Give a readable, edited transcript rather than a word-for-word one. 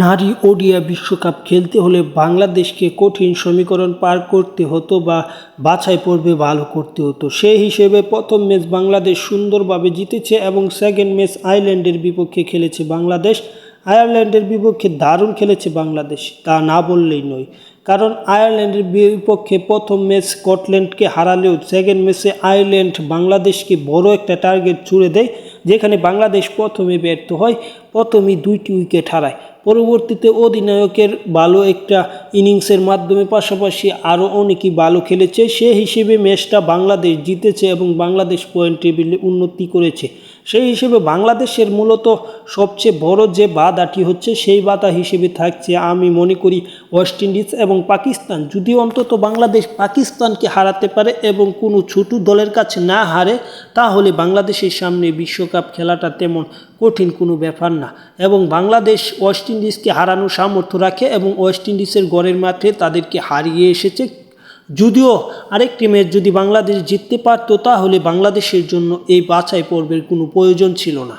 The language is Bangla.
নারী ওডিআই বিশ্বকাপ খেলতে হলে বাংলাদেশকে কঠিন সমীকরণ পার করতে হতো বা বাছাই পর্বে ভালো করতে হতো। সেই হিসেবে প্রথম ম্যাচ বাংলাদেশ সুন্দরভাবে জিতেছে এবং সেকেন্ড ম্যাচ আয়ারল্যান্ডের বিপক্ষে খেলেছে বাংলাদেশ। আয়ারল্যান্ডের বিপক্ষে দারুণ খেলেছে বাংলাদেশ, তা না বললেই নয়। কারণ আয়ারল্যান্ডের বিপক্ষে প্রথম ম্যাচ স্কটল্যান্ডকে হারালেও সেকেন্ড ম্যাচে আয়ারল্যান্ড বাংলাদেশকে বড় একটা টার্গেট ছুড়ে দেয়, যেখানে বাংলাদেশ প্রথমে ব্যর্থ হয়, প্রথমেই 2টি উইকেট হারায়। পরবর্তীতে অধিনায়কের ভালো একটা ইনিংসের মাধ্যমে পাশাপাশি আরও অনেকেই ভালো খেলেছে, সে হিসেবে ম্যাচটা বাংলাদেশ জিতেছে এবং বাংলাদেশ পয়েন্ট টেবিলে উন্নতি করেছে। সেই হিসেবে বাংলাদেশের মূলত সবচেয়ে বড় যে বাধাটি হচ্ছে, সেই বাধা হিসেবে থাকছে আমি মনে করি ওয়েস্ট ইন্ডিজ এবং পাকিস্তান। যদি অন্তত বাংলাদেশ পাকিস্তানকে হারাতে পারে এবং কোনো ছোট দলের কাছে না হারে, তাহলে বাংলাদেশের সামনে বিশ্বকাপ খেলাটা তেমন কঠিন কোনো ব্যাপার না। এবং বাংলাদেশ ওয়েস্ট ইন্ডিজকে হারানোর সামর্থ্য রাখে এবং ওয়েস্ট ইন্ডিজের গড়ের মাঠে তাদেরকে হারিয়ে এসেছে। যদিও আরেকটি ম্যাচ যদি বাংলাদেশ জিততে পারত, তাহলে বাংলাদেশের জন্য এই বাছাই পর্বের কোনো প্রয়োজন ছিল না।